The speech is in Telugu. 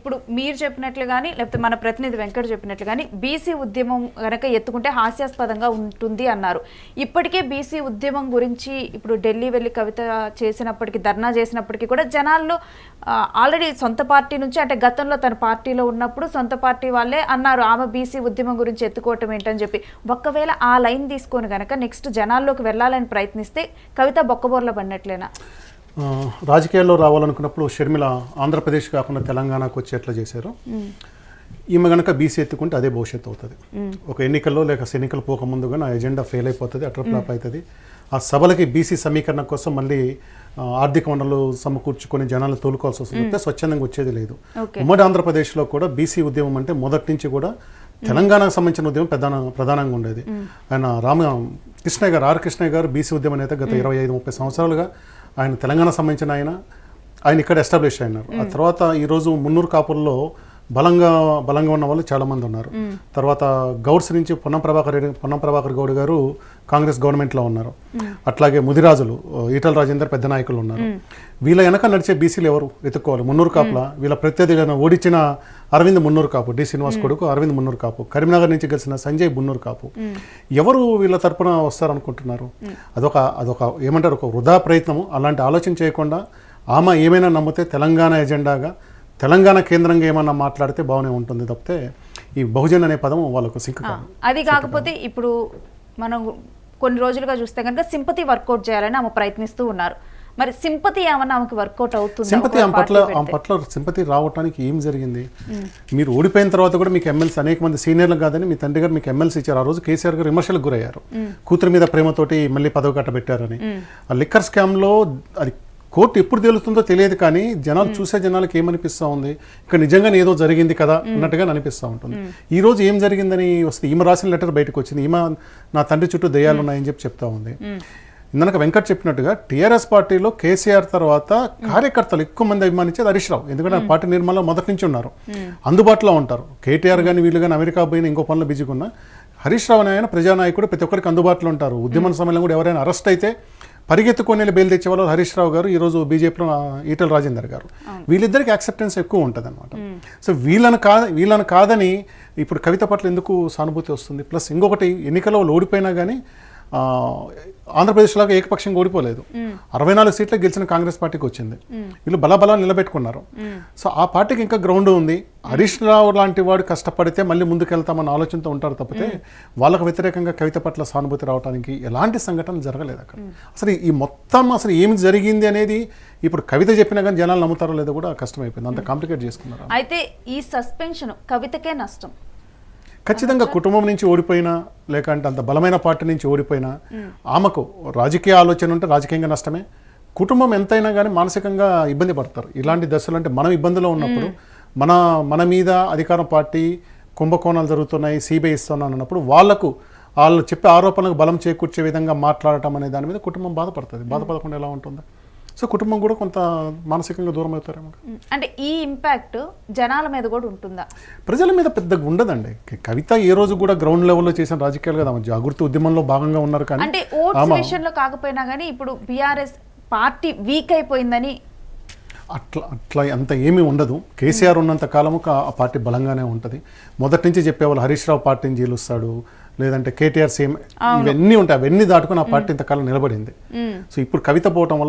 ఇప్పుడు మీరు చెప్పినట్లు కానీ లేకపోతే మన ప్రతినిధి వెంకట్ చెప్పినట్లు కానీ బీసీ ఉద్యమం కనుక ఎత్తుకుంటే హాస్యాస్పదంగా ఉంటుంది అన్నారు. ఇప్పటికే బీసీ ఉద్యమం గురించి ఇప్పుడు ఢిల్లీ వెళ్ళి కవిత చేసినప్పటికీ, ధర్నా చేసినప్పటికీ కూడా జనాల్లో ఆల్రెడీ సొంత పార్టీ నుంచి, అంటే గతంలో తన పార్టీలో ఉన్నప్పుడు సొంత పార్టీ వాళ్ళే అన్నారు ఆమె బీసీ ఉద్యమం గురించి ఎత్తుకోవటం ఏంటని చెప్పి. ఒకవేళ ఆ లైన్ తీసుకొని కనుక నెక్స్ట్ జనాల్లోకి వెళ్ళాలని ప్రయత్నిస్తే కవిత బొక్కబోర్ల పడినట్లేనా? రాజకీయాల్లో రావాలనుకున్నప్పుడు షర్మిల ఆంధ్రప్రదేశ్ కాకుండా తెలంగాణకు వచ్చి ఎట్లా చేశారు, ఈమె కనుక బీసీ ఎత్తుకుంటే అదే భవిష్యత్తు అవుతుంది. ఒక ఎన్నికల్లో లేక ఎన్నికలు పోకముందుగా నా ఎజెండా ఫెయిల్ అయిపోతుంది, అటర్ ఫ్లాప్ అవుతుంది. ఆ సభలకి బీసీ సమీకరణ కోసం మళ్ళీ ఆర్థిక వనరులు సమకూర్చుకొని జనాలు తోలుకోవాల్సి వస్తుంది, స్వచ్ఛందంగా వచ్చేది లేదు. ఉమ్మడి ఆంధ్రప్రదేశ్లో కూడా బీసీ ఉద్యమం అంటే మొదటి నుంచి కూడా తెలంగాణకు సంబంధించిన ఉద్యమం ప్రధానంగా ఉండేది. ఆయన కృష్ణయ్య గారు, ఆర్ కృష్ణయ్య గారు బీసీ ఉద్యమ నేత. గత 25-30 సంవత్సరాలుగా ఆయన తెలంగాణ సంబంధించిన ఆయన ఇక్కడ ఎస్టాబ్లిష్ అయినారు. ఆ తర్వాత ఈరోజు మున్నూరు కాపుల్లో బలంగా ఉన్న వాళ్ళు చాలామంది ఉన్నారు. తర్వాత గౌడ్స్ నుంచి పొన్నం ప్రభాకర్ గౌడ్ గారు కాంగ్రెస్ గవర్నమెంట్లో ఉన్నారు. అట్లాగే ముదిరాజులు ఈటల రాజేందర్ పెద్ద నాయకులు ఉన్నారు. వీళ్ళ వెనక నడిచే బీసీలు ఎవరు వెతుక్కోవాలి? మున్నూరు కాపుల వీళ్ళ ప్రత్యర్థిగా ఓడించిన అరవింద్ మున్నూరు కాపు, డి శ్రీనివాస్ కొడుకు అరవింద్ మున్నూరు కాపు, కరీంనగర్ నుంచి గెలిచిన సంజయ్ మున్నూరు కాపు. ఎవరు వీళ్ళ తరపున వస్తారనుకుంటున్నారు? అదొక ఏమంటారు, ఒక వృధా ప్రయత్నము. అలాంటి ఆలోచన చేయకుండా ఆమె ఏమైనా నమ్మితే తెలంగాణ ఎజెండాగా, తెలంగాణ కేంద్రంగా ఏమన్నా మాట్లాడితే బాగానే ఉంటుంది తప్పితే ఈ బహుజన్ అనే పదం వాళ్ళకు సింక్ కాదు. అది కాకపోతే ఇప్పుడు మనం కొన్ని రోజులుగా చూస్తే కనుక సింపతి వర్కౌట్ చేయాలని ఆమె ప్రయత్నిస్తూ ఉన్నారు. మరి సింపతి ఏమన్నా ఆమెకి వర్కౌట్ అవుతుంది? సింపతి ఆమె పట్ల సింపతి రావడానికి ఏం జరిగింది? మీరు ఓడిపోయిన తర్వాత కూడా మీకు ఎమ్మెల్సీ అనేక మంది సీనియర్లు కాదని మీ తండ్రి గారు మీకు ఎమ్మెల్సీ ఇచ్చారు. ఆ రోజు కేసీఆర్ గారు విమర్శలకు గురయ్యారు, కూతురు మీద ప్రేమతోటి మళ్ళీ పదవి కట్టబెట్టారని. ఆ లిక్కర్ స్కామ్లో అది కోర్టు ఎప్పుడు తేలుతుందో తెలియదు, కానీ జనాలకి ఏమనిపిస్తూ ఉంది, ఇక్కడ నిజంగానే ఏదో జరిగింది కదా అన్నట్టుగా అనిపిస్తూ ఉంటుంది. ఈ రోజు ఏం జరిగిందని వస్తే ఈమె రాసిన లెటర్ బయటకు వచ్చింది. ఈమె నా తండ్రి చుట్టూ దయ్యాలు ఉన్నాయని చెప్తా ఉంది. ఇందాక వెంకట్ చెప్పినట్టుగా టీఆర్ఎస్ పార్టీలో కేసీఆర్ తర్వాత కార్యకర్తలు ఎక్కువ మంది అభిమానించేది హరీష్ రావు. ఎందుకంటే పార్టీ నిర్మాణంలో మొదటి నుంచి ఉన్నారు, అందుబాటులో ఉంటారు. కేటీఆర్ కానీ వీళ్ళు కానీ అమెరికా పోయిన ఇంకో పనులు బిజీగా ఉన్నా హరీష్ రావు ఆయన ప్రజానాయకుడు, ప్రతి ఒక్కరికి అందుబాటులో ఉంటారు. ఉద్యమ సమయంలో కూడా ఎవరైనా అరెస్ట్ అయితే పరిగెత్తుకొని బెయిల్ తెచ్చేవాళ్ళు హరీష్ రావు గారు, ఈరోజు బీజేపీలో ఈటల రాజేందర్ గారు. వీళ్ళిద్దరికి యాక్సెప్టెన్స్ ఎక్కువ ఉంటుంది అనమాట. సో వీళ్ళని కాదని ఇప్పుడు కవిత పట్ల ఎందుకు సానుభూతి వస్తుంది? ప్లస్ ఇంకొకటి, ఎన్నికల్లో వాళ్ళు ఓడిపోయినా కానీ ఆంధ్రప్రదేశ్లాగా ఏకపక్షంగా ఓడిపోలేదు. 64 సీట్లు గెలిచిన కాంగ్రెస్ పార్టీకి వచ్చింది. వీళ్ళు బలబలా నిలబెట్టుకున్నారు. సో ఆ పార్టీకి ఇంకా గ్రౌండ్ ఉంది. హరీష్ రావు లాంటి వాడు కష్టపడితే మళ్ళీ ముందుకెళ్తామన్న ఆలోచనతో ఉంటారు తప్పితే వాళ్ళకు వ్యతిరేకంగా కవిత పట్ల సానుభూతి రావడానికి ఎలాంటి సంఘటన జరగలేదు అక్కడ. అసలు ఏమి జరిగింది అనేది ఇప్పుడు కవిత చెప్పినా కానీ జనాలు నమ్ముతారో లేదో కూడా కష్టమైపోయింది. అంత కాంప్లికేట్ చేసుకున్నారు. అయితే ఈ సస్పెన్షన్ కవితకే నష్టం. ఖచ్చితంగా కుటుంబం నుంచి ఓడిపోయినా, లేకంటే అంత బలమైన పార్టీ నుంచి ఓడిపోయినా ఆమెకు రాజకీయ ఆలోచన ఉంటే రాజకీయంగా నష్టమే. కుటుంబం ఎంతైనా కానీ మానసికంగా ఇబ్బంది పడతారు. ఇలాంటి దశలు అంటే మనం ఇబ్బందిలో ఉన్నప్పుడు మన మీద అధికారం పార్టీ కుంభకోణాలు జరుగుతున్నాయి, సిబిఐ ఇస్తున్నాను అన్నప్పుడు వాళ్ళు చెప్పే ఆరోపణలకు బలం చేకూర్చే విధంగా మాట్లాడటం అనే దాని మీద కుటుంబం బాధపడుతుంది. బాధపడకుండా ఎలా ఉంటుంది? సో కుటుంబం కూడా కొంత మానసికంగా దూరం అవుతారేమో. అంటే ఈ ఇంపాక్ట్ జనాల మీద కూడా ఉంటుందా? ప్రజల మీద పెద్దగా ఉండదండి. కవిత ఏ రోజు కూడా గ్రౌండ్ లెవెల్లో చేసిన రాజకీయాలు కదా, జాగృతి ఉద్యమంలో భాగంగా ఉన్నారు. కానీ అంటే ఓట్స్ విషయంలో కాకపోయినా కానీ ఇప్పుడు బీఆర్ఎస్ పార్టీ వీక్ అయిపోయిందని అట్లా అంత ఏమీ ఉండదు. కేసీఆర్ ఉన్నంత కాలము ఆ పార్టీ బలంగానే ఉంటుంది. మొదటి నుంచి చెప్పేవాళ్ళు హరీష్ రావు పార్టీని జీలుస్తాడు, లేదంటే కేటీఆర్ సీఎం, ఇవన్నీ ఉంటాయి. అవన్నీ దాటుకుని ఆ పార్టీ ఇంతకాలం నిలబడింది. సో ఇప్పుడు కవిత పోవటం వల్ల